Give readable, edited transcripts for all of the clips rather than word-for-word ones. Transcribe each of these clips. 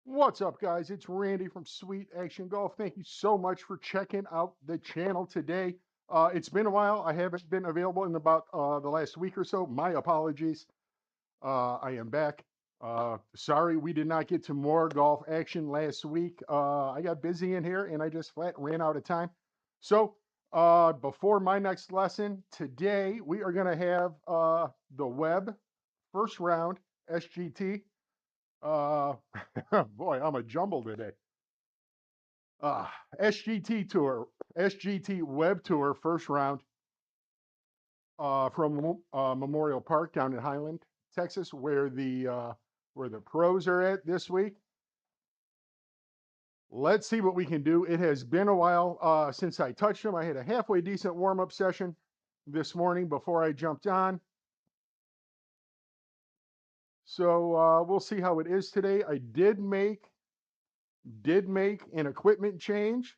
What's up, guys? It's Randy from Sweet Action Golf. Thank you so much for checking out the channel today. It's been a while. I haven't been available in about the last week or so. My apologies. I am back. Sorry we did not get to more golf action last week. I got busy in here and I just flat ran out of time. So before my next lesson today, we are going to have the Web first round SGT. Uh, boy, I'm a jumble today. SGT Tour, SGT Web Tour, first round from Memorial Park down in Highland, Texas, where the pros are at this week. Let's see what we can do. It has been a while since I touched them. I had a halfway decent warm-up session this morning before I jumped on. So we'll see how it is today. I did make an equipment change.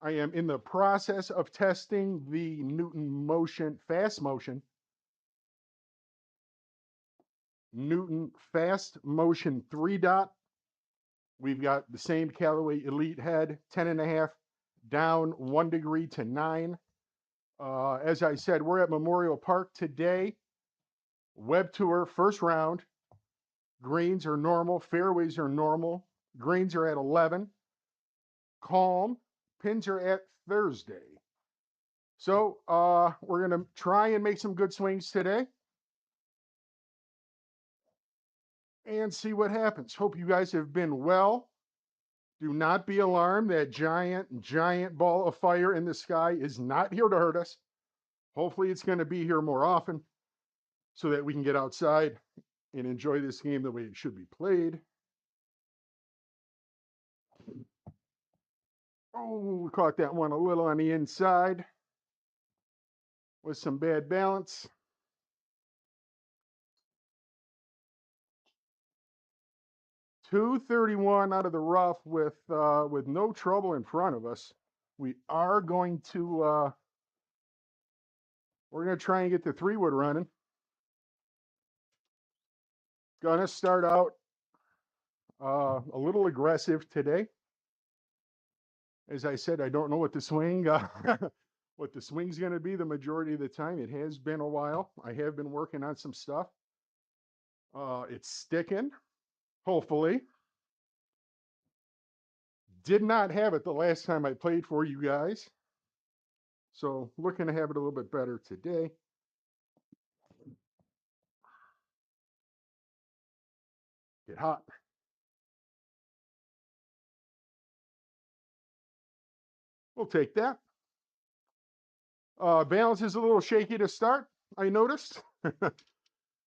I am in the process of testing the Newton Fast Motion 3-dot. We've got the same Callaway Elite head, 10.5, down 1 degree to 9. As I said, we're at Memorial Park today. Web Tour, first round. Greens are normal, fairways are normal. Greens are at 11. Calm, pins are at Thursday. So we're going to try and make some good swings today and see what happens. Hope you guys have been well. Do not be alarmed. That giant ball of fire in the sky is not here to hurt us. Hopefully it's going to be here more often so that we can get outside and enjoy this game the way it should be played. Oh, we caught that one a little on the inside with some bad balance. .231 out of the rough with no trouble in front of us. We are going to we're going to try and get the 3-wood running. Gonna start out a little aggressive today. As I said, I don't know what the swing what the swing's going to be the majority of the time. It has been a while. I have been working on some stuff. It's sticking, hopefully. Did not have it the last time I played for you guys. So looking to have it a little bit better today. Get hot. We'll take that. Balance is a little shaky to start, I noticed.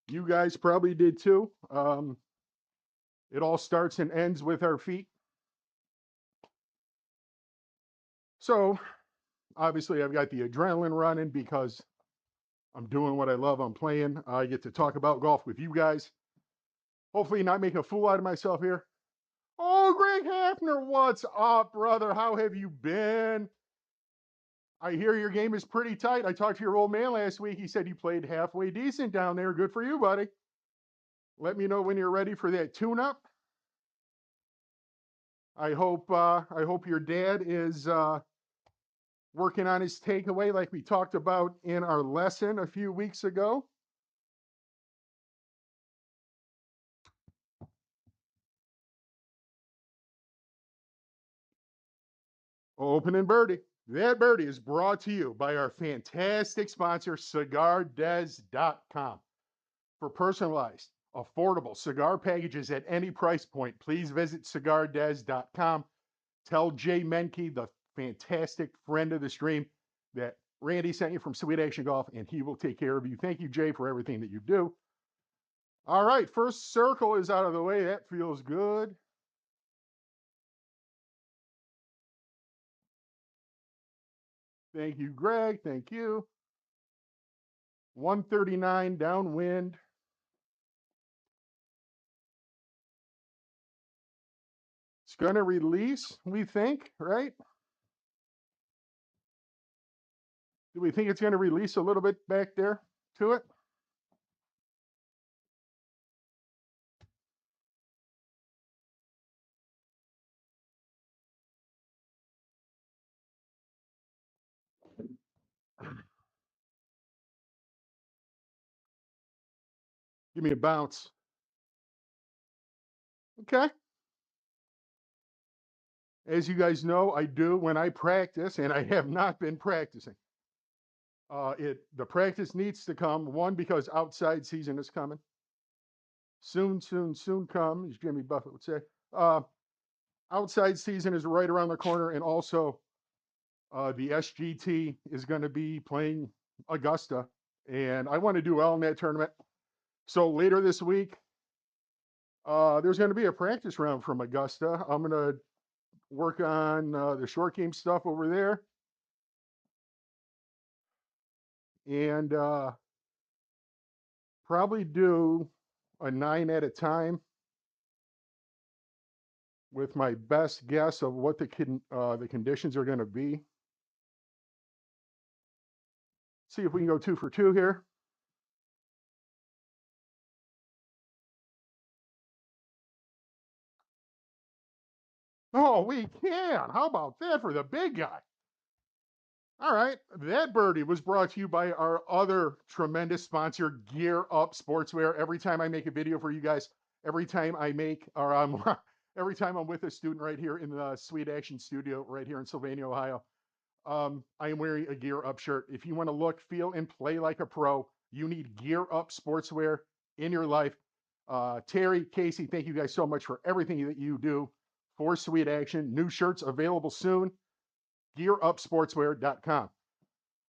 You guys probably did too. It all starts and ends with our feet. So obviously I've got the adrenaline running because I'm doing what I love. I'm playing. I get to talk about golf with you guys. Hopefully not make a fool out of myself here. Oh, Greg Hafner, what's up, brother? How have you been? I hear your game is pretty tight. I talked to your old man last week. He said you played halfway decent down there. Good for you, buddy. Let me know when you're ready for that tune-up. I hope your dad is working on his takeaway like we talked about in our lesson a few weeks ago. Opening birdie. That birdie is brought to you by our fantastic sponsor, CigarDez.com. For personalized, affordable cigar packages at any price point, please visit CigarDez.com. Tell Jay Menke, the fantastic friend of the stream, that Randy sent you from Sweet Action Golf, and he will take care of you. Thank you, Jay, for everything that you do. All right, first circle is out of the way. That feels good. Thank you, Greg. Thank you. 139 downwind. It's going to release, we think, right? Do we think it's going to release a little bit back there to it? Give me a bounce. Okay. As you guys know, I do when I practice, and I have not been practicing. The practice needs to come. One, because outside season is coming. Soon, soon, soon come, as Jimmy Buffett would say. Uh, Outside season is right around the corner, and also the SGT is going to be playing Augusta, and I want to do well in that tournament. So later this week, there's going to be a practice round from Augusta. I'm going to work on the short game stuff over there, and probably do a 9 at a time with my best guess of what the conditions are going to be. See if we can go 2 for 2 here. Oh, we can. How about that for the big guy? All right. That birdie was brought to you by our other tremendous sponsor, Gear Up Sportswear. Every time I make a video for you guys, every time I make, or every time I'm with a student right here in the Sweet Action Studio right here in Sylvania, Ohio, I am wearing a Gear Up shirt. If you want to look, feel, and play like a pro, you need Gear Up Sportswear in your life. Terry, Casey, thank you guys so much for everything that you do for Sweet Action. New shirts available soon. GearUpSportswear.com.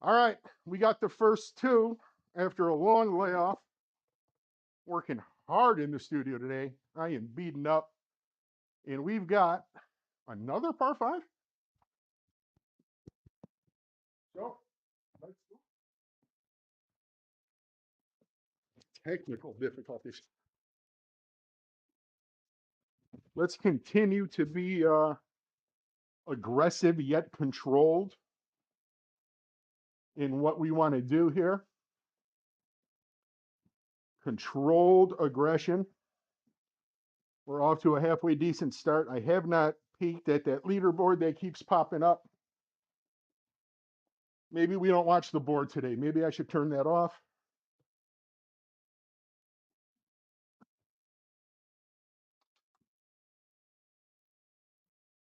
All right, we got the first 2 after a long layoff. Working hard in the studio today. I am beaten up. And we've got another par 5. So, let's go. Technical difficulties. Let's continue to be aggressive yet controlled in what we want to do here. Controlled aggression. We're off to a halfway decent start. I have not peeked at that leaderboard that keeps popping up. Maybe we don't watch the board today. Maybe I should turn that off.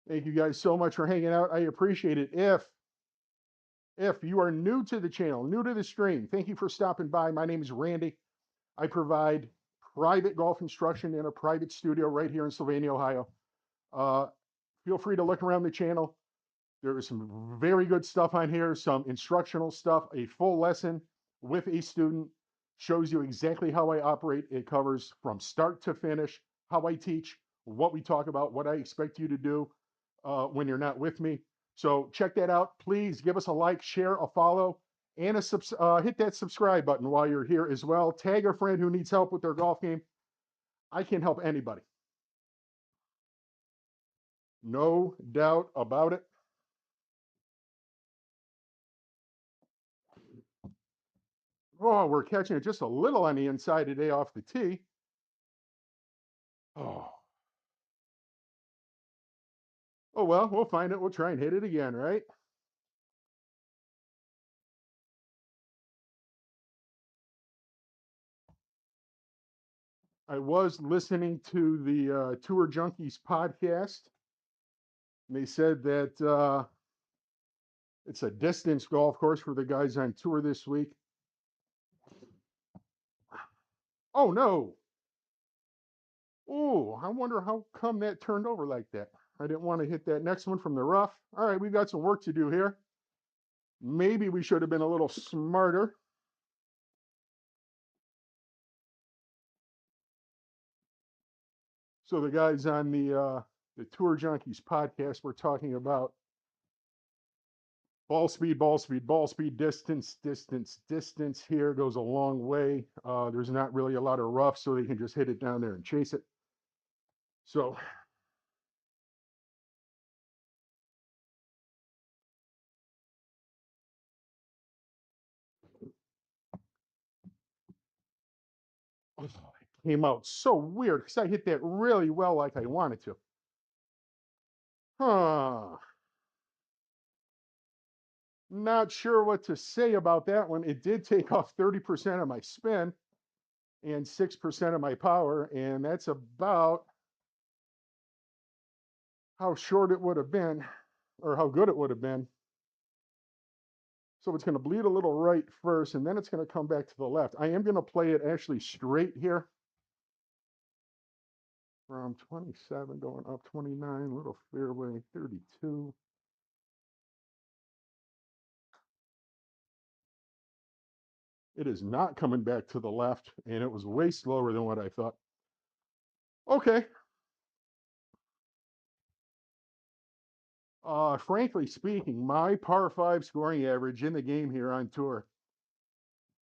Thank you guys so much for hanging out. I appreciate it. If you are new to the channel, new to the stream, thank you for stopping by. My name is Randy. I provide private golf instruction in a private studio right here in Sylvania, Ohio. Feel free to look around the channel. There is some very good stuff on here, some instructional stuff. A full lesson with a student shows you exactly how I operate. It covers from start to finish, how I teach, what we talk about, what I expect you to do when you're not with me. So check that out. Please give us a like, share, a follow, and hit that subscribe button while you're here as well. Tag a friend who needs help with their golf game. I can help anybody. No doubt about it. Oh, we're catching it just a little on the inside today off the tee. Oh. Oh, well, we'll find it. We'll try and hit it again, right? I was listening to the Tour Junkies podcast. And they said that it's a distance golf course for the guys on tour this week. Oh, no. Oh, I wonder how come that turned over like that. I didn't want to hit that next one from the rough. All right, we've got some work to do here. Maybe we should have been a little smarter. So the guys on the Tour Junkies podcast were talking about ball speed, ball speed, ball speed, distance, distance, distance here goes a long way. There's not really a lot of rough, so they can just hit it down there and chase it. So it came out so weird because I hit that really well like I wanted to. Huh. Not sure what to say about that one. It did take off 30% of my spin and 6% of my power, and that's about how short it would have been, or how good it would have been. So it's going to bleed a little right first, and then it's going to come back to the left. I am going to play it actually straight here. From 27 going up 29, little fairway 32. It is not coming back to the left, and it was way slower than what I thought. Okay. Frankly speaking, my par 5 scoring average in the game here on tour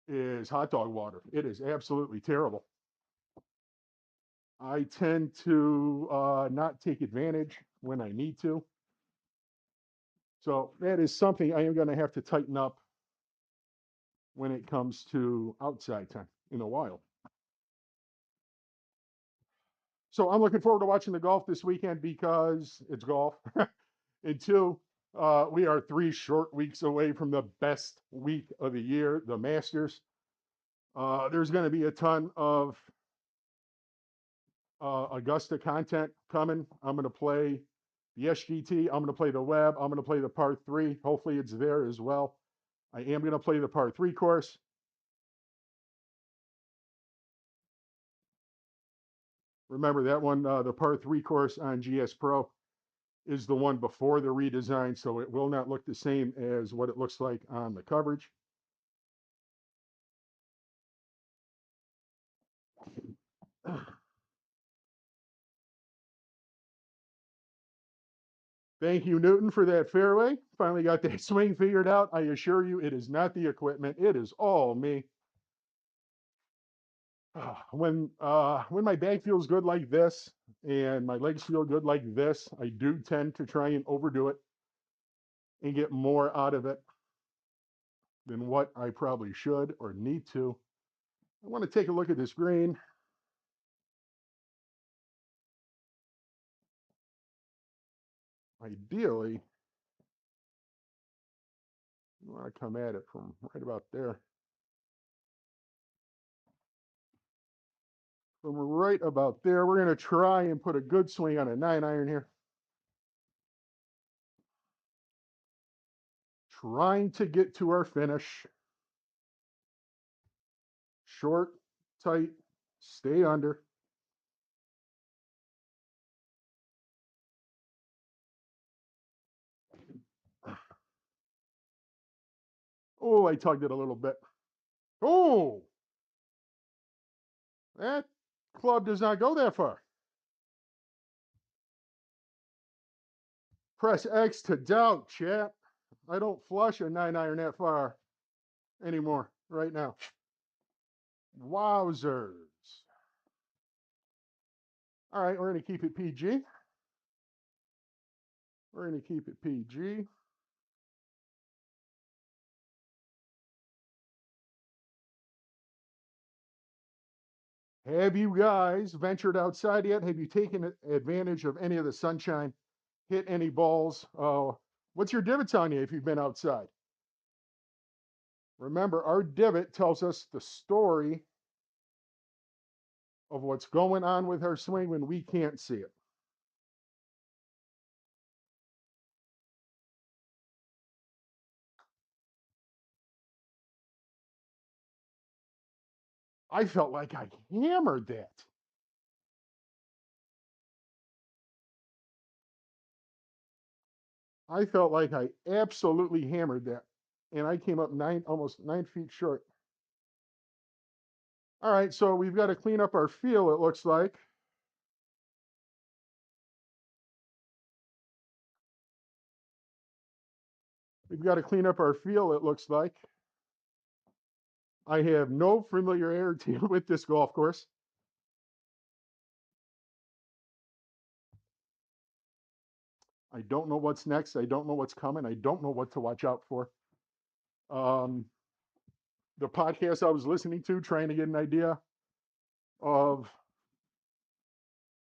is hot dog water. It is absolutely terrible. I tend to not take advantage when I need to. So that is something I am going to have to tighten up when it comes to outside time in the wild. So I'm looking forward to watching the golf this weekend because it's golf. And two, we are 3 short weeks away from the best week of the year, the Masters. There's going to be a ton of Augusta content coming. I'm going to play the SGT. I'm going to play the Web. I'm going to play the par 3. Hopefully it's there as well. I am going to play the par 3 course. Remember that one, the par 3 course on GS Pro is the one before the redesign, so it will not look the same as what it looks like on the coverage. Thank you, Newton, for that fairway. Finally got that swing figured out. I assure you, it is not the equipment. It is all me. When my back feels good like this and my legs feel good like this, I do tend to try and overdo it and get more out of it than what I probably should or need to. I want to take a look at this green. Ideally, you want to come at it from right about there. From right about there, we're going to try and put a good swing on a 9-iron here. Trying to get to our finish. Short, tight, stay under. Oh, I tugged it a little bit. Oh, that club does not go that far. Press X to doubt, chat. I don't flush a 9-iron that far anymore right now. Wowzers. All right, we're going to keep it PG. We're going to keep it PG. Have you guys ventured outside yet? Have you taken advantage of any of the sunshine? Hit any balls? What's your divots on you if you've been outside? Remember, our divot tells us the story of what's going on with our swing when we can't see it. I felt like I hammered that. I felt like I absolutely hammered that. And I came up almost 9 feet short. All right, so we've got to clean up our feel, it looks like. We've got to clean up our feel, it looks like. I have no familiarity with this golf course. I don't know what's next. I don't know what's coming. I don't know what to watch out for. The podcast I was listening to, trying to get an idea of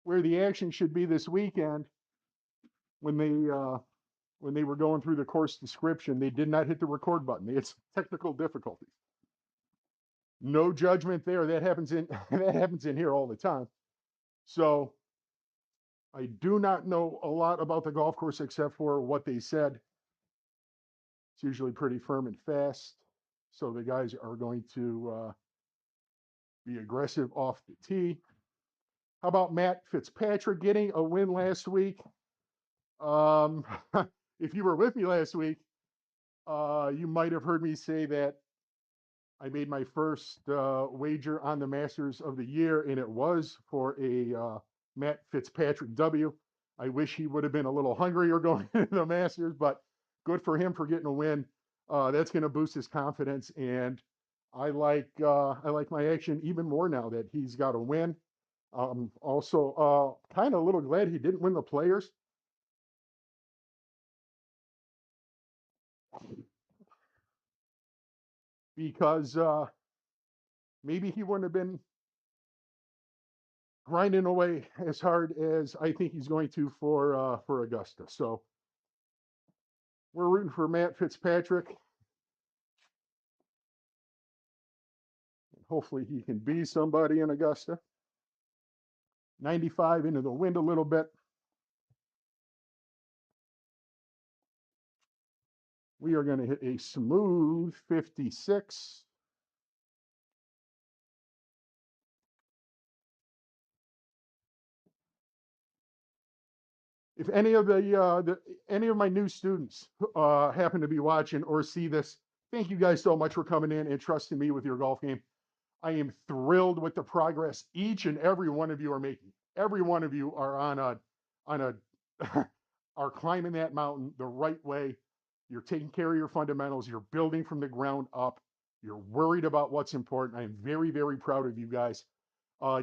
where the action should be this weekend when they when they were going through the course description, they did not hit the record button. They had some technical difficulties. No judgment there. That happens in that happens in here all the time. So I do not know a lot about the golf course except for what they said. It's usually pretty firm and fast. So the guys are going to be aggressive off the tee. How about Matt Fitzpatrick getting a win last week? If you were with me last week, you might have heard me say that I made my first wager on the Masters of the year, and it was for a Matt Fitzpatrick W. I wish he would have been a little hungrier going into the Masters, but good for him for getting a win. That's going to boost his confidence, and I like my action even more now that he's got a win. Also, kind of a little glad he didn't win the Players. Because maybe he wouldn't have been grinding away as hard as I think he's going to for Augusta. So we're rooting for Matt Fitzpatrick. Hopefully he can be somebody in Augusta. 95 into the wind a little bit. We are going to hit a smooth 56. If any of any of my new students happen to be watching or see this, thank you guys so much for coming in and trusting me with your golf game. I am thrilled with the progress each and every one of you are making. Every one of you are on a are climbing that mountain the right way. You're taking care of your fundamentals. You're building from the ground up. You're worried about what's important. I am very, very proud of you guys.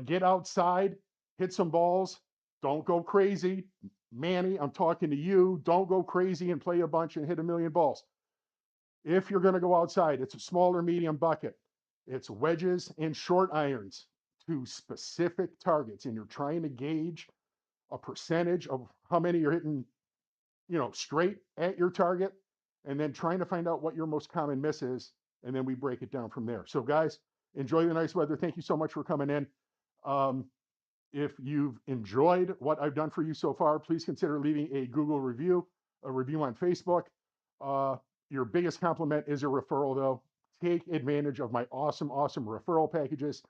Get outside, hit some balls. Don't go crazy. Manny, I'm talking to you. Don't go crazy and play a bunch and hit a million balls. If you're going to go outside, it's a smaller medium bucket. It's wedges and short irons to specific targets. And you're trying to gauge a percentage of how many you're hitting, straight at your target, and then trying to find out what your most common miss is. And then we break it down from there. So guys, enjoy the nice weather. Thank you so much for coming in. If you've enjoyed what I've done for you so far, please consider leaving a Google review, a review on Facebook. Your biggest compliment is a referral, though. Take advantage of my awesome, awesome referral packages.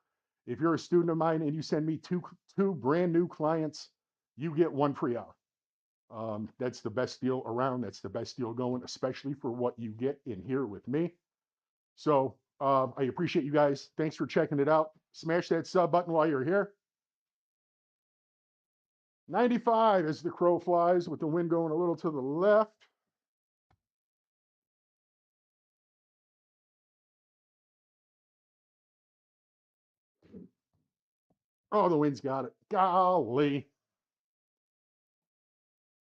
If you're a student of mine and you send me two brand new clients, you get one free hour. That's the best deal around. That's the best deal going, especially for what you get in here with me. So I appreciate you guys. Thanks for checking it out. Smash that sub button while you're here. 95 as the crow flies with the wind going a little to the left. Oh, the wind's got it. Golly.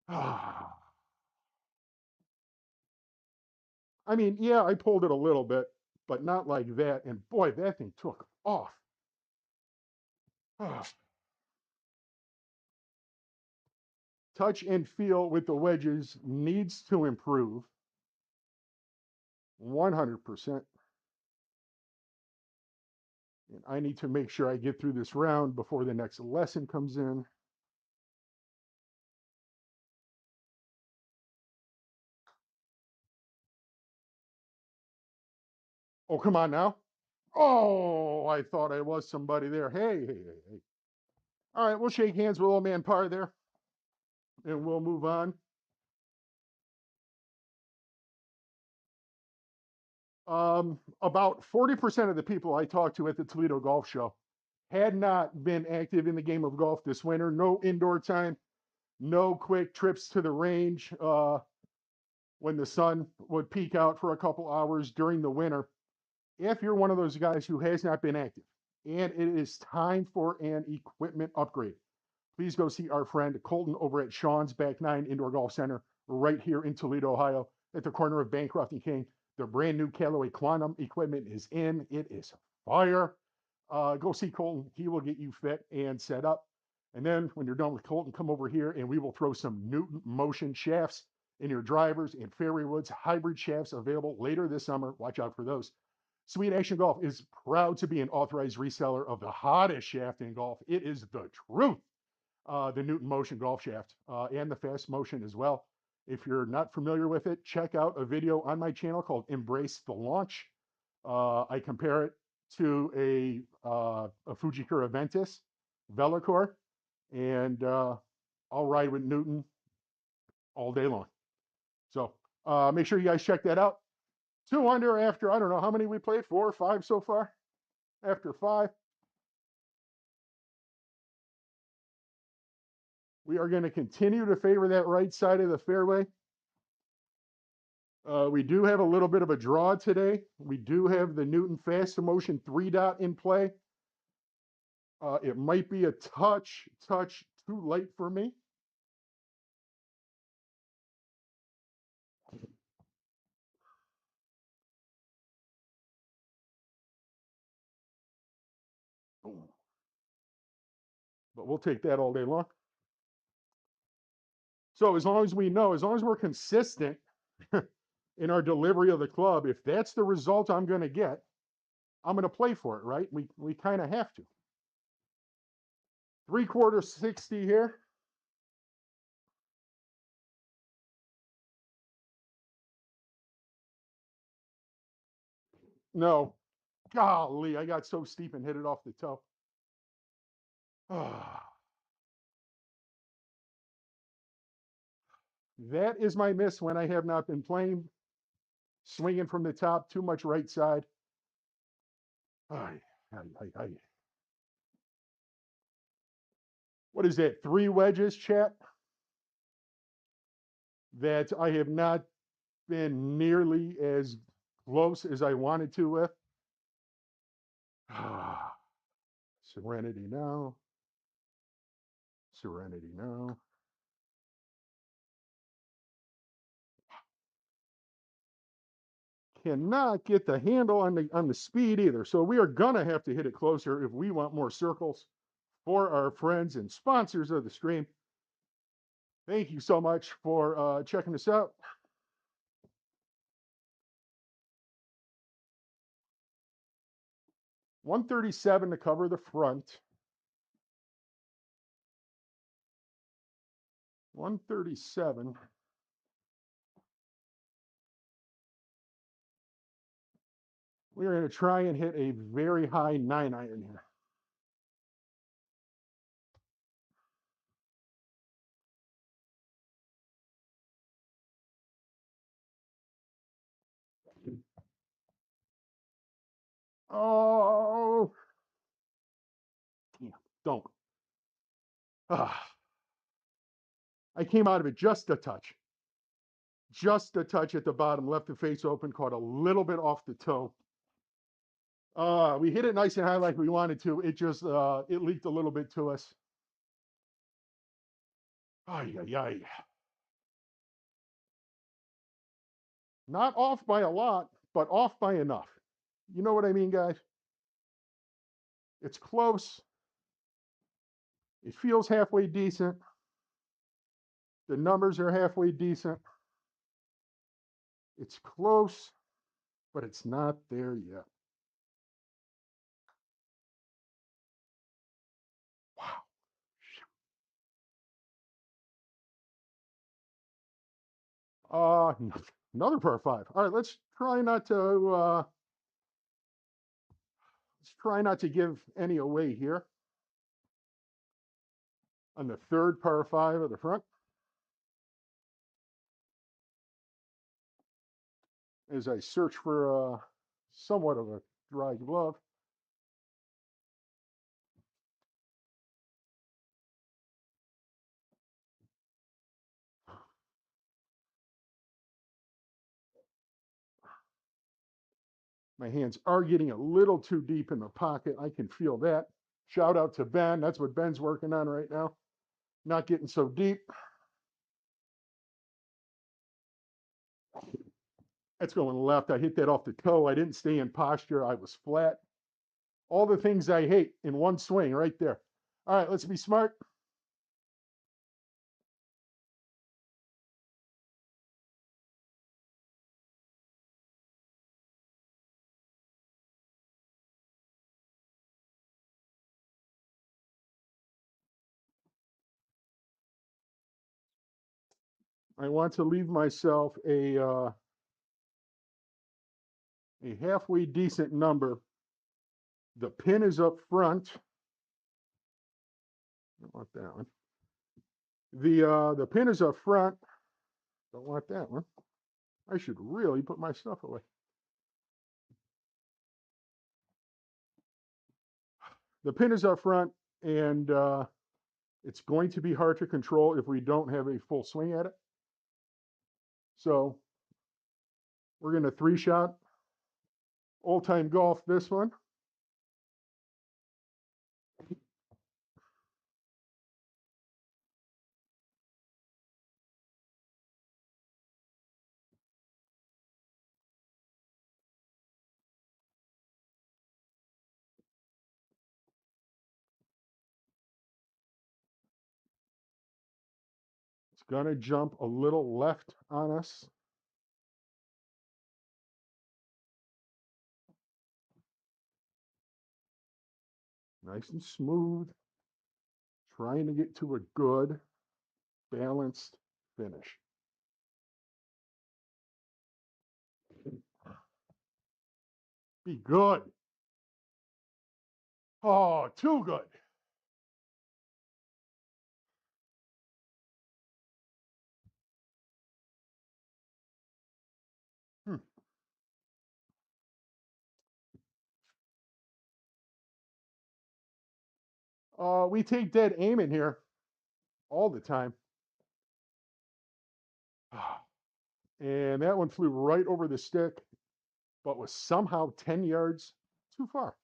I mean, yeah, I pulled it a little bit, but not like that. And boy, that thing took off. Touch and feel with the wedges needs to improve 100%. And I need to make sure I get through this round before the next lesson comes in. Oh, come on now. Oh, I thought I was somebody there. Hey. All right, we'll shake hands with old man Parr there, and we'll move on. About 40% of the people I talked to at the Toledo Golf Show had not been active in the game of golf this winter. No indoor time, no quick trips to the range when the sun would peak out for a couple hours during the winter. If you're one of those guys who has not been active and it is time for an equipment upgrade, please go see our friend Colton over at Sean's Back Nine Indoor Golf Center right here in Toledo, Ohio, at the corner of Bancroft and King. Their brand new Callaway Quantum equipment is in. It is fire. Go see Colton. He will get you fit and set up. And then when you're done with Colton, come over here and we will throw some Newton Motion shafts in your drivers and fairway woods. Hybrid shafts available later this summer. Watch out for those. Sweet Action Golf is proud to be an authorized reseller of the hottest shaft in golf. It is the truth. The Newton Motion golf shaft and the Fast Motion as well. If you're not familiar with it, check out a video on my channel called Embrace the Launch. I compare it to a Fujikura Ventus Velocore, and I'll ride with Newton all day long. So make sure you guys check that out. 2 under after, I don't know how many we played, 4 or 5 so far. After 5. We are going to continue to favor that right side of the fairway. We do have a little bit of a draw today. We do have the Newton Fast Motion 3-dot in play. It might be a touch too late for me. But we'll take that all day long. So as long as we know, as long as we're consistent in our delivery of the club, if that's the result I'm going to get, I'm going to play for it, right? We kind of have to. 3/4 60 here. No. Golly, I got so steep and hit it off the toe. That is my miss when I have not been playing. Swinging from the top, too much right side. Ay. What is that? 3 wedges, chat? That I have not been nearly as close as I wanted to with. Serenity now. Serenity now. Cannot get the handle on the speed either. So we are gonna have to hit it closer if we want more circles for our friends and sponsors of the stream. Thank you so much for checking this out. $137 to cover the front. 137. We're going to try and hit a very high 9-iron here. Oh, damn, don't. I came out of it just a touch. Just a touch at the bottom, left the face open, caught a little bit off the toe. We hit it nice and high like we wanted to. It just, it leaked a little bit to us. Ay, ay, ay. Not off by a lot, but off by enough. You know what I mean, guys? It's close. It feels halfway decent. The numbers are halfway decent. It's close, but it's not there yet. Wow. Another par 5. All right, let's try not to give any away here. On the 3rd par 5 of the front. As I search for somewhat of a dry glove. My hands are getting a little too deep in the pocket. I can feel that. Shout out to Ben. That's what Ben's working on right now. Not getting so deep. That's going left. I hit that off the toe. I didn't stay in posture. I was flat. All the things I hate in one swing right there. All right, let's be smart. I want to leave myself a halfway decent number. The pin is up front. Don't want that one. The pin is up front. Don't want that one. I should really put my stuff away. The pin is up front, and it's going to be hard to control if we don't have a full swing at it. So we're going to 3-shot old time golf this one. It's going to jump a little left on us. Nice and smooth. Trying to get to a good, balanced finish. Be good. Oh, too good. Hmm. We take dead aim in here all the time. And that one flew right over the stick, but was somehow 10 yards too far.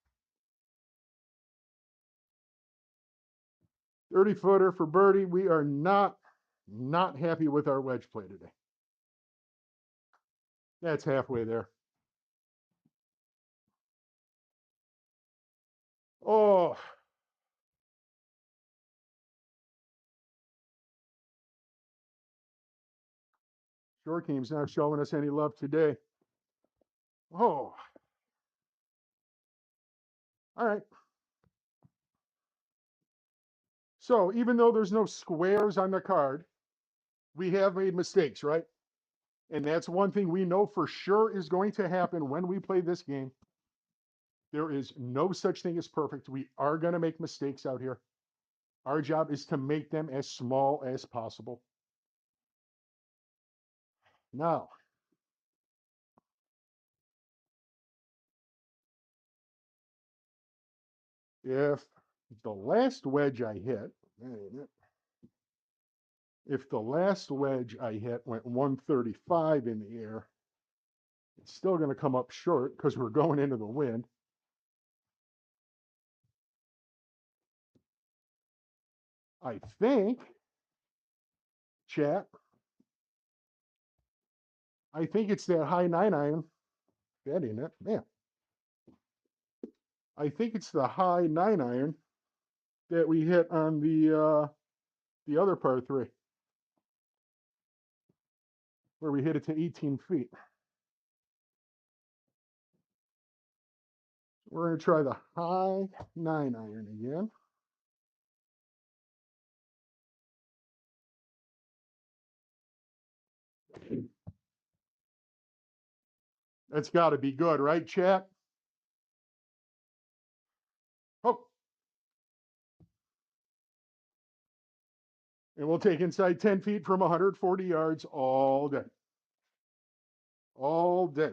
30-footer for birdie. We are not happy with our wedge play today. That's halfway there. Oh. Short game's not showing us any love today. Oh. All right. So even though there's no squares on the card, we have made mistakes, right? And that's one thing we know for sure is going to happen when we play this game. There is no such thing as perfect. We are going to make mistakes out here. Our job is to make them as small as possible. Now, if the last wedge I hit, if the last wedge I hit went 135 in the air, it's still going to come up short because we're going into the wind. I think, chat, I think it's that high 9-iron. That ain't it. Man. I think it's the high 9-iron that we hit on the other par 3, where we hit it to 18 feet. We're going to try the high 9-iron again. That's got to be good, right, chat? Oh. And we'll take inside 10 feet from 140 yards all day. All day.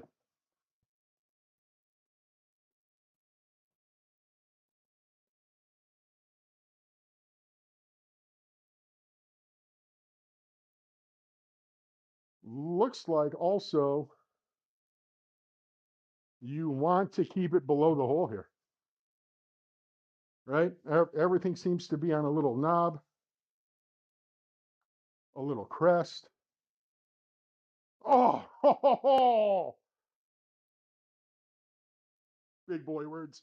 Looks like also you want to keep it below the hole here, right? Everything seems to be on a little knob, a little crest. Oh, ho, ho, ho. Big boy words.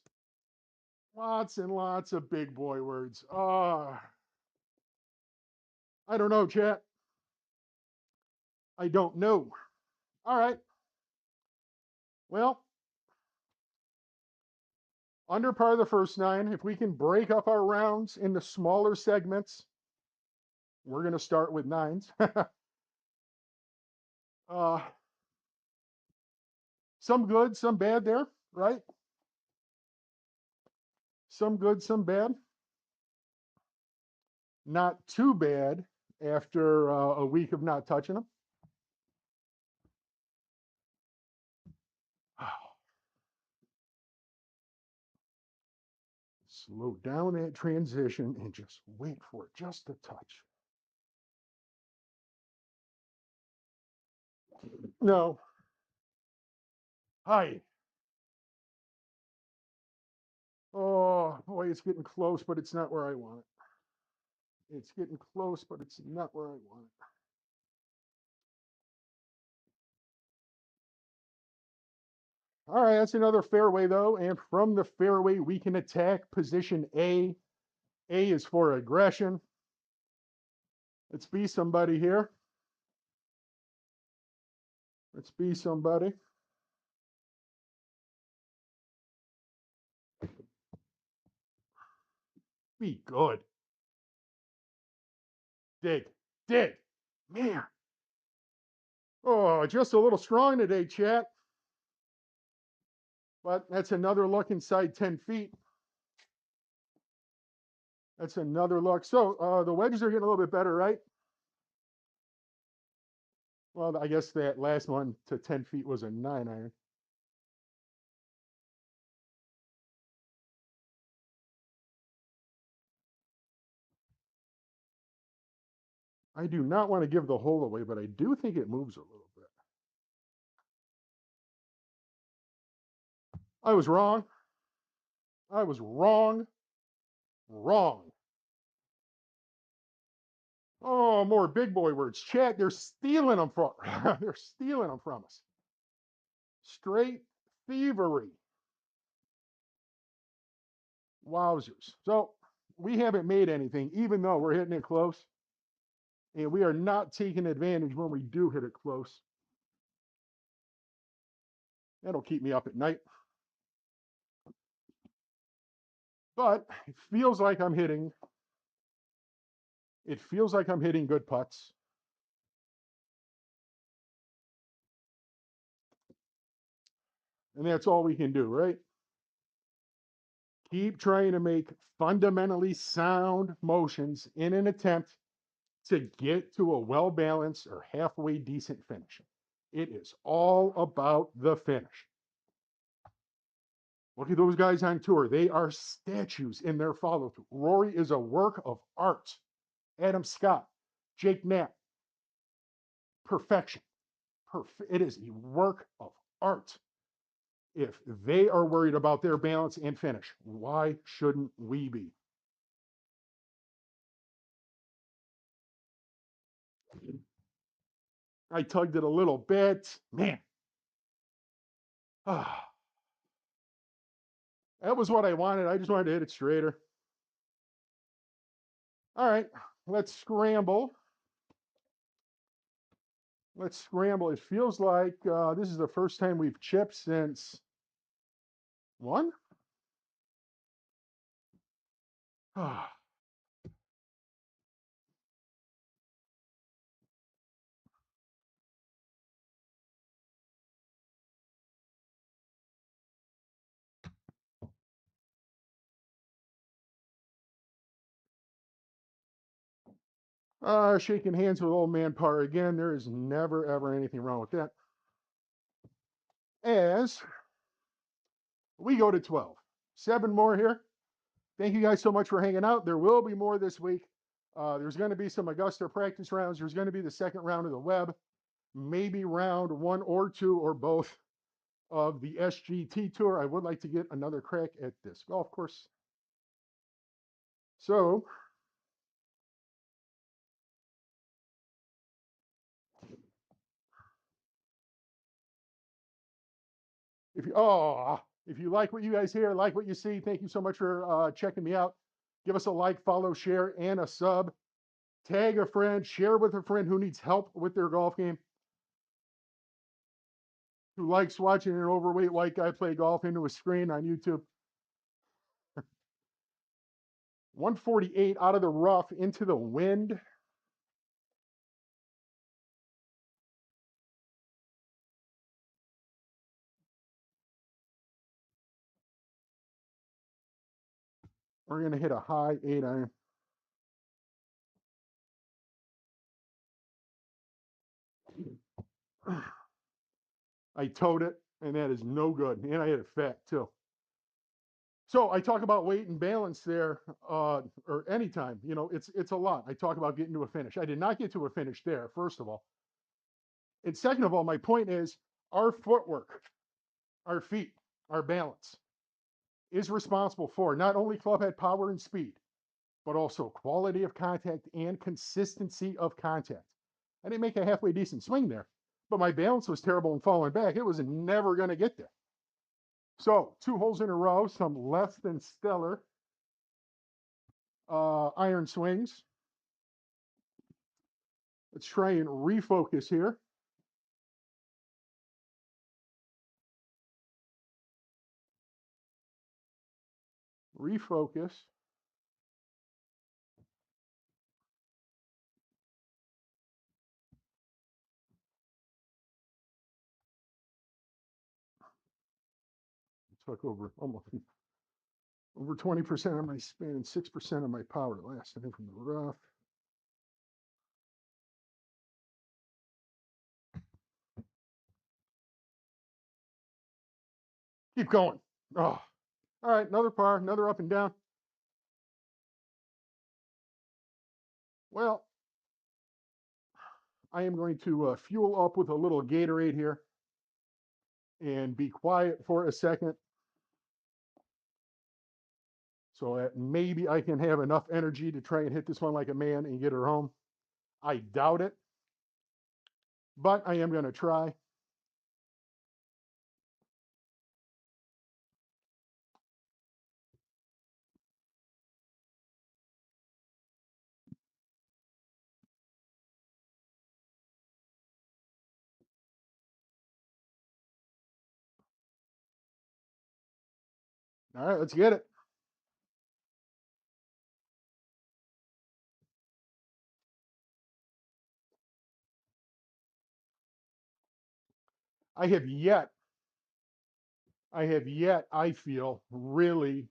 Lots and lots of big boy words. I don't know, chat. I don't know. All right. Well, under par the first 9. If we can break up our rounds into smaller segments, we're going to start with 9s. Uh, some good, some bad there, right? Some good, some bad. Not too bad after a week of not touching them. Slow down that transition and just wait for it just a touch. No. Hi. Oh, boy, it's getting close, but it's not where I want it. It's getting close, but it's not where I want it. All right, that's another fairway, though. And from the fairway, we can attack position A. A is for aggression. Let's be somebody here. Let's be somebody. Be good. Dig. Dig. Man. Oh, just a little strong today, chat. But that's another look inside 10 feet. That's another look. So the wedges are getting a little bit better, right? Well, I guess that last one to 10 feet was a 9-iron. I do not want to give the hole away, but I do think it moves a little bit. I was wrong. I was wrong. Wrong. Oh, more big boy words. Chat, they're stealing them from they're stealing them from us. Straight thievery. Wowzers. So we haven't made anything, even though we're hitting it close. And we are not taking advantage when we do hit it close. That'll keep me up at night. But it feels like I'm hitting good putts. And that's all we can do, right? Keep trying to make fundamentally sound motions in an attempt to get to a well-balanced or halfway decent finish. It is all about the finish. Look at those guys on tour. They are statues in their follow-through. Rory is a work of art. Adam Scott, Jake Knapp, perfection. It is a work of art. If they are worried about their balance and finish, why shouldn't we be? I tugged it a little bit. Man. That was what I wanted. I just wanted to hit it straighter. All right, let's scramble. Let's scramble. It feels like this is the first time we've chipped since one. Shaking hands with old man Parr again. There is never, ever anything wrong with that. As we go to 12. 7 more here. Thank you guys so much for hanging out. There will be more this week. There's going to be some Augusta practice rounds. There's going to be the second round of the web, maybe round 1 or 2 or both of the SGT Tour. I would like to get another crack at this golf course. So, if you like what you guys hear, like what you see, thank you so much for checking me out. Give us a like, follow, share, and a sub. Tag a friend, share with a friend who needs help with their golf game, who likes watching an overweight white guy play golf into a screen on YouTube. 148 out of the rough into the wind. We're going to hit a high 8-iron. I towed it, and that is no good. And I hit it fat, too. So I talk about weight and balance there, or anytime. You know, it's a lot. I talk about getting to a finish. I did not get to a finish there, first of all. And second of all, my point is our footwork, our feet, our balance is responsible for not only clubhead power and speed, but also quality of contact and consistency of contact. I didn't make a halfway decent swing there, but my balance was terrible and falling back. It was never going to get there. So 2 holes in a row, some less than stellar iron swings. Let's try and refocus here. Refocus. Took over almost over 20% of my spin and 6% of my power last time from the rough. Keep going. Oh, all right, another par, another up and down. Well, I am going to fuel up with a little Gatorade here and be quiet for a second so that maybe I can have enough energy to try and hit this one like a man and get her home. I doubt it, but I am going to try. All right, let's get it. I have yet, I feel, really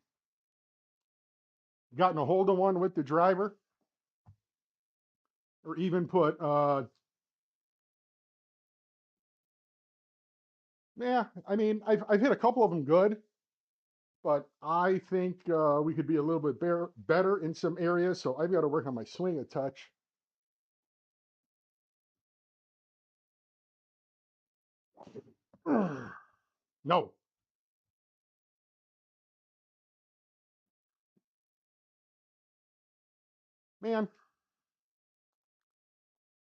gotten a hold of one with the driver or even put, yeah, I mean, I've hit a couple of them good, but I think we could be a little bit better in some areas. So I've got to work on my swing a touch. No, man,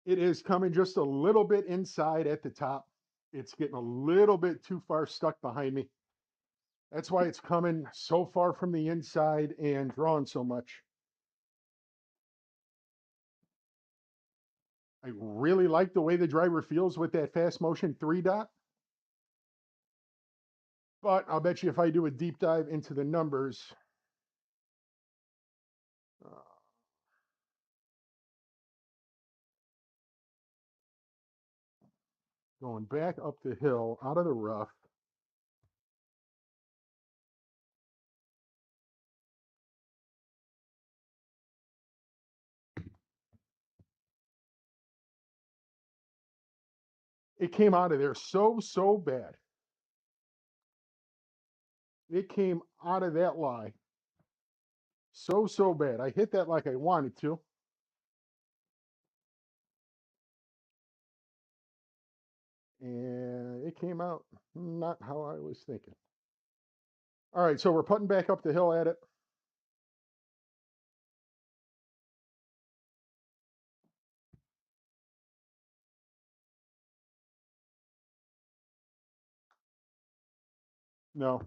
it is coming just a little bit inside at the top. It's getting a little bit too far stuck behind me. That's why it's coming so far from the inside and drawing so much. I really like the way the driver feels with that fast motion 3-dot. But I'll bet you if I do a deep dive into the numbers, uh, going back up the hill out of the rough, it came out of there so bad. It came out of that lie so bad. I hit that like I wanted to. And it came out not how I was thinking. All right, so we're putting back up the hill at it. No.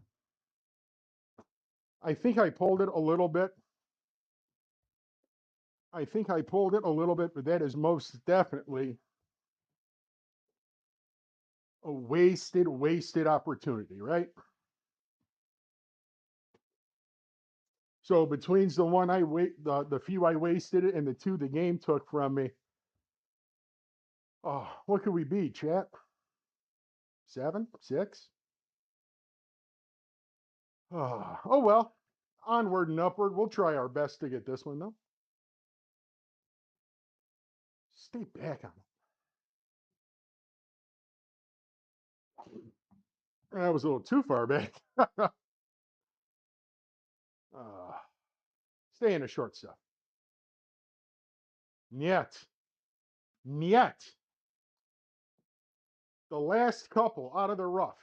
I think I pulled it a little bit. I think I pulled it a little bit, but that is most definitely a wasted opportunity, right? So between the one the few I wasted it and the 2 the game took from me, oh, what could we be, chat? 7, 6? Oh well, Onward and upward. We'll try our best to get this one, though. Stay back on it. That was a little too far back. uh, stay in the short stuff. Niet. Niet. The last couple out of the rough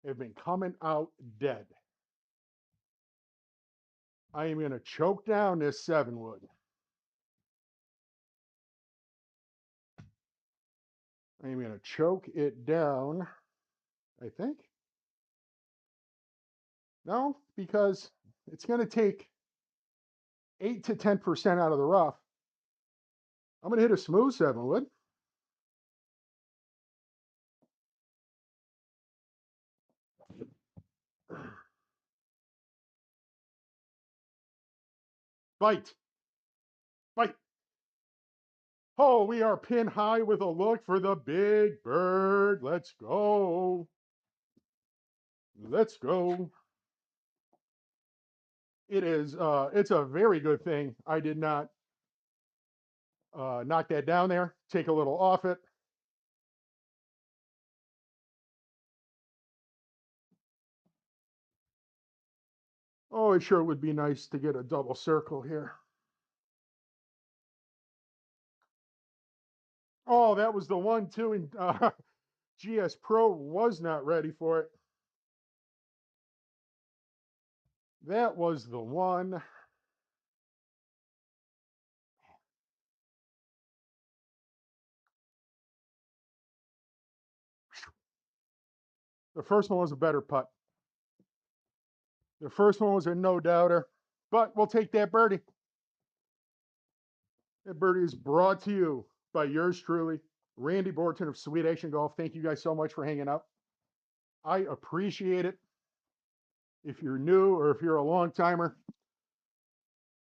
have been coming out dead. I am going to choke down this 7 wood. I am going to choke it down, I think. No, because it's going to take 8 to 10% out of the rough. I'm going to hit a smooth 7 wood. Bite. Bite. Oh, we are pin high with a look for the big bird. Let's go. Let's go. It is, it's a very good thing I did not knock that down there. Take a little off it. Oh, it sure would be nice to get a double circle here. Oh, that was the one too. And GS Pro was not ready for it. That was the one. The first one was a better putt. The first one was a no-doubter. But we'll take that birdie. That birdie is brought to you by yours truly, Randy Borton of Sweetactiongolf. Thank you guys so much for hanging out. I appreciate it. If you're new or if you're a long timer,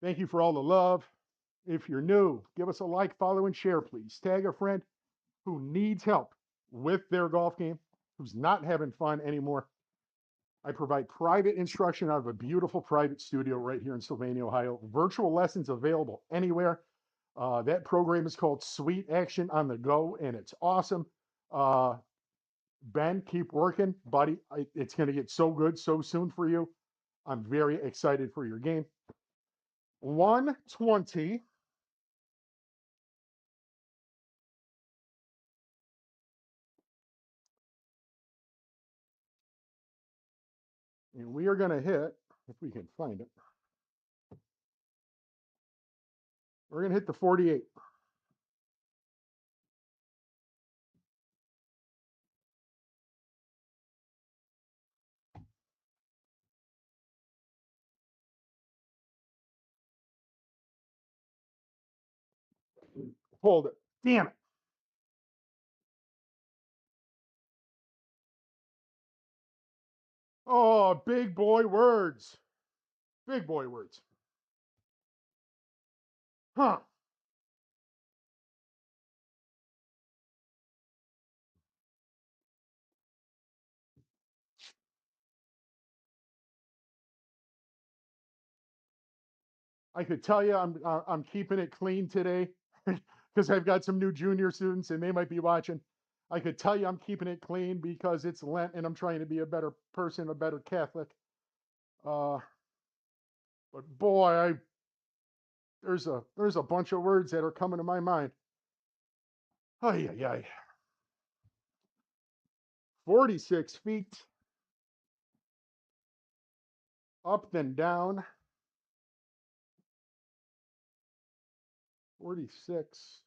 thank you for all the love. If you're new, give us a like, follow, and share, please. Tag a friend who needs help with their golf game, who's not having fun anymore. I provide private instruction out of a beautiful private studio right here in Sylvania, Ohio. Virtual lessons available anywhere. That program is called Sweet Action on the Go, and it's awesome. Ben, keep working, buddy. It's going to get so good so soon for you. I'm very excited for your game. 120. And we are going to hit, if we can find it, we're going to hit the 48. Hold it. Damn it. Oh, big boy words. Big boy words. Huh. I could tell you I'm keeping it clean today because I've got some new junior students and they might be watching. I could tell you I'm keeping it clean because it's Lent and I'm trying to be a better person, a better Catholic. But boy, there's a bunch of words that are coming to my mind. Ay, ay, ay. 46 feet up and down. 46.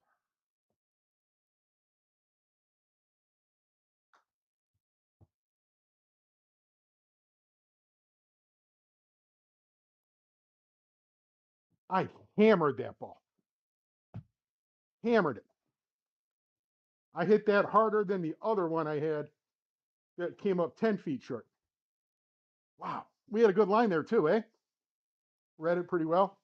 I hammered that ball. Hammered it. I hit that harder than the other one I had that came up 10 feet short. Wow. We had a good line there too, eh? Read it pretty well.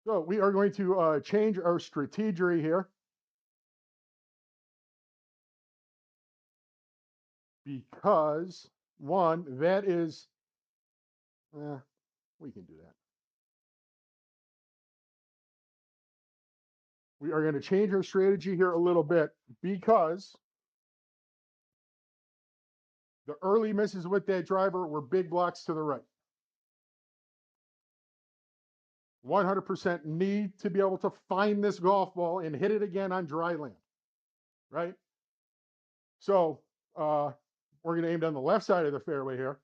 So we are going to change our strategy here. because one, that is, we can do that. We are going to change our strategy here a little bit because the early misses with that driver were big blocks to the right. 100% need to be able to find this golf ball and hit it again on dry land, right? So we're going to aim down the left side of the fairway here.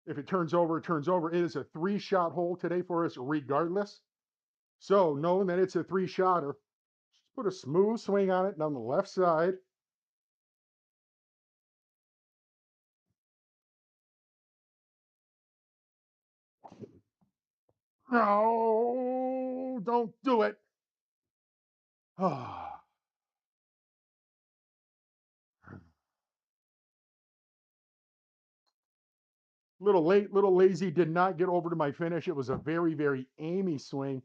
If it turns over, it turns over. It is a 3-shot hole today for us regardless. So knowing that it's a 3-shotter, just put a smooth swing on it down the left side. No, don't do it. Little late, little lazy, did not get over to my finish. It was a very, very aimey swing.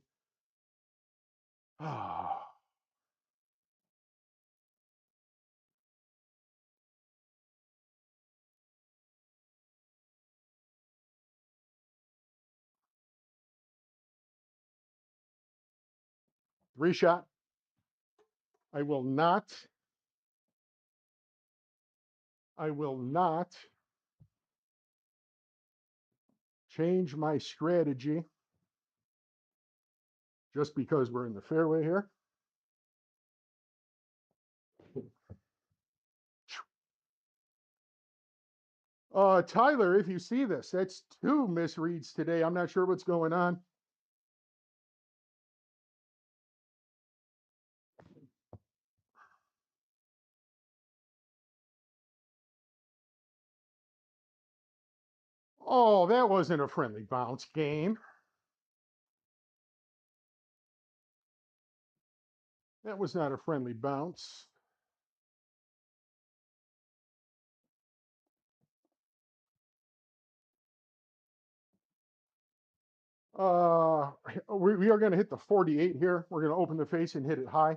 3-shot. I will not change my strategy just because we're in the fairway here. Tyler, if you see this, that's 2 misreads today. I'm not sure what's going on. Oh, that wasn't a friendly bounce game. That was not a friendly bounce. We are going to hit the 48 here. We're going to open the face and hit it high.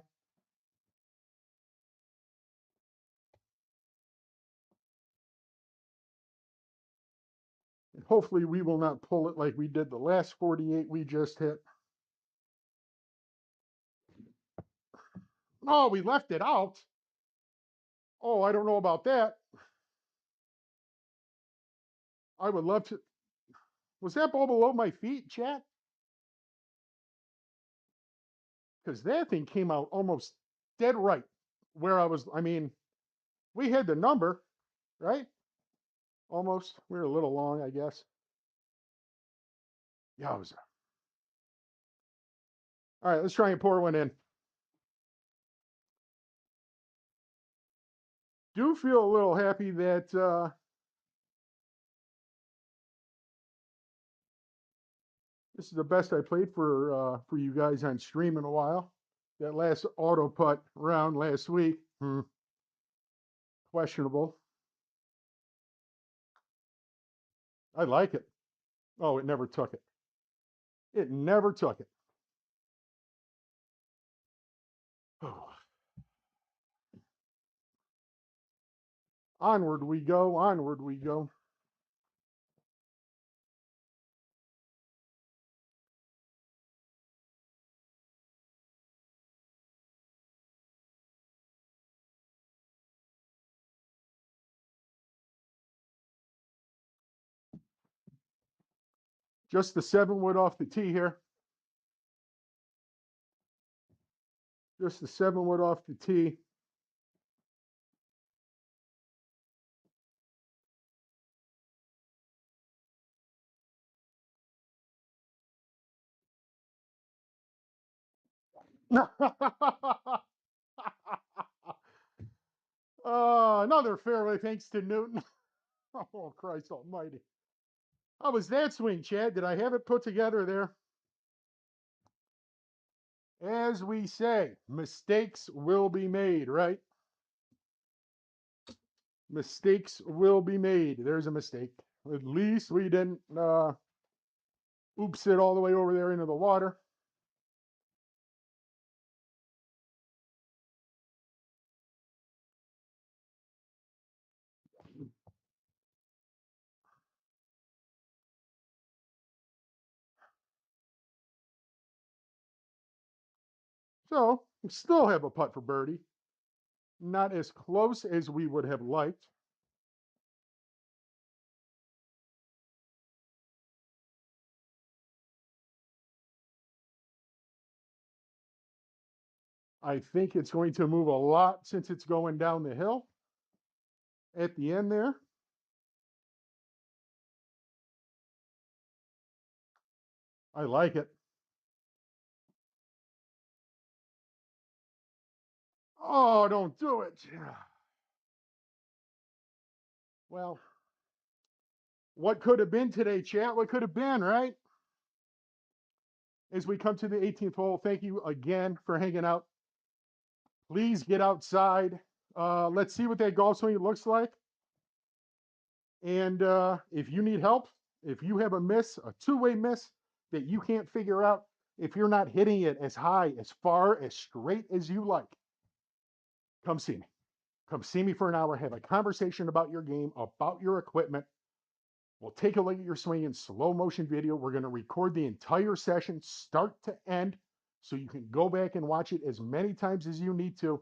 And hopefully we will not pull it like we did the last 48 we just hit. Oh, we left it out. Oh, I don't know about that. I would love to. Was that ball below my feet, chat? Because that thing came out almost dead right where I was. I mean, we had the number, right? Almost. We were a little long, I guess. Yowza. All right, let's try and pour one in. Do feel a little happy that this is the best I played for you guys on stream in a while. That last auto putt round last week, questionable. I like it. Oh, it never took it. It never took it. Oh. Onward we go. Onward we go. Just the 7-wood off the tee here. Just the 7-wood off the tee. Another fairway thanks to Newton. Oh, Christ almighty. How was that swing, Chad? Did I have it put together there? As we say, mistakes will be made, right? Mistakes will be made. There's a mistake. At least we didn't oops it all the way over there into the water. So we still have a putt for birdie. Not as close as we would have liked. I think it's going to move a lot since it's going down the hill at the end there. I like it. Oh, don't do it. Well, what could have been today, chat? What could have been, right? As we come to the 18th hole, thank you again for hanging out. Please get outside. Let's see what that golf swing looks like. And if you need help, if you have a miss, a two-way miss that you can't figure out, if you're not hitting it as high, as far, as straight as you like, come see me. Come see me for an hour, have a conversation about your game, about your equipment. We'll take a look at your swing in slow motion video. We're going to record the entire session, start to end, so you can go back and watch it as many times as you need to.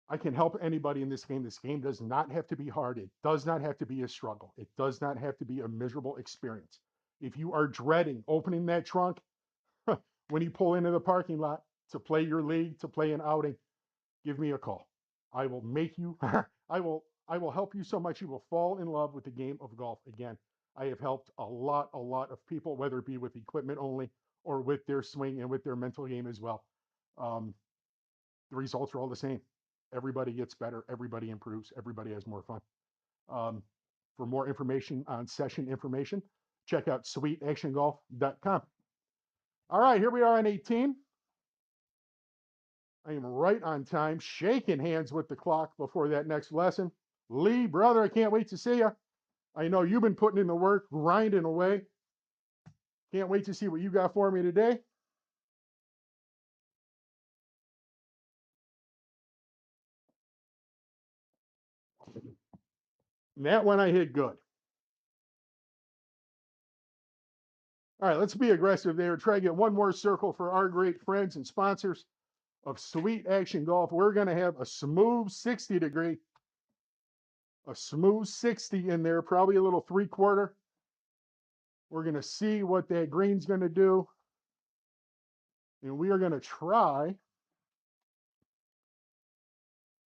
I can help anybody in this game. This game does not have to be hard. It does not have to be a struggle. It does not have to be a miserable experience. If you are dreading opening that trunk when you pull into the parking lot to play your league, to play an outing, give me a call. I will make you, I will help you so much you will fall in love with the game of golf again. I have helped a lot of people, whether it be with equipment only or with their swing and with their mental game as well. The results are all the same. Everybody gets better. Everybody improves. Everybody has more fun. For more information on session information, check out sweetactiongolf.com. All right, here we are on 18. I am right on time, shaking hands with the clock before that next lesson. Lee, brother, I can't wait to see you. I know you've been putting in the work, grinding away. Can't wait to see what you got for me today. And that one I hit good. All right, let's be aggressive there. Try to get one more circle for our great friends and sponsors of Sweet Action Golf. We're going to have a smooth 60 degree, a smooth 60 in there, probably a little 3/4. We're going to see what that green's going to do. And we are going to try.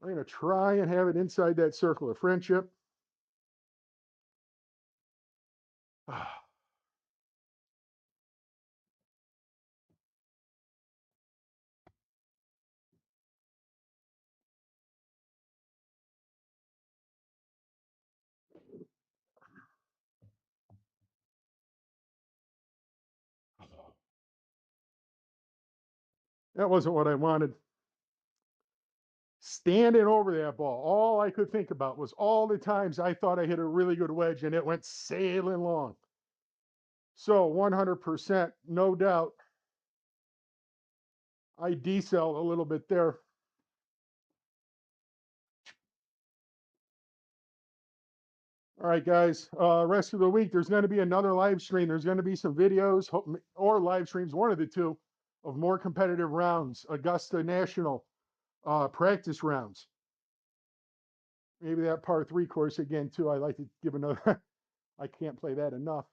We're going to try and have it inside that circle of friendship. That wasn't what I wanted. Standing over that ball, all I could think about was all the times I thought I hit a really good wedge and it went sailing long. So 100%, no doubt, I decelled a little bit there. All right, guys, rest of the week, there's going to be another live stream. There's going to be some videos or live streams, one of the two, of more competitive rounds, Augusta National practice rounds. Maybe that par 3 course again, too. I like to give another, I can't play that enough.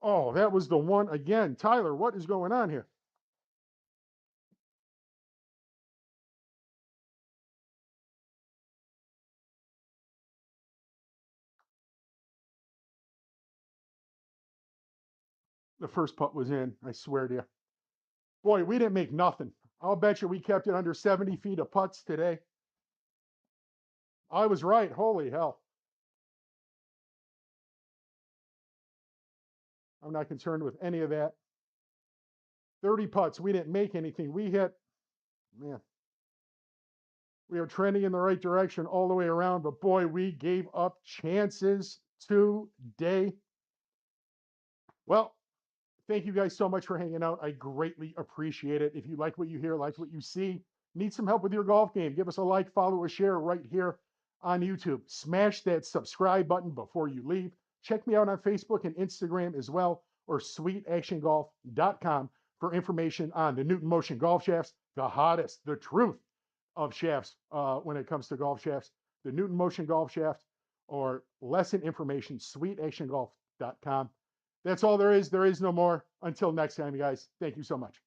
Oh, that was the one again. Tyler, what is going on here? The first putt was in, I swear to you. Boy, we didn't make nothing. I'll bet you we kept it under 70 feet of putts today. I was right. Holy hell. I'm not concerned with any of that. 30 putts. We didn't make anything. We hit, man, we are trending in the right direction all the way around, but boy, we gave up chances today. Well, thank you guys so much for hanging out. I greatly appreciate it. If you like what you hear, like what you see, need some help with your golf game, give us a like, follow, or share right here on YouTube. Smash that subscribe button before you leave. Check me out on Facebook and Instagram as well, or sweetactiongolf.com for information on the Newton Motion golf shafts, the hottest, the truth of shafts when it comes to golf shafts, the Newton Motion golf shaft, or lesson information, sweetactiongolf.com. That's all there is. There is no more. Until next time, guys, thank you so much.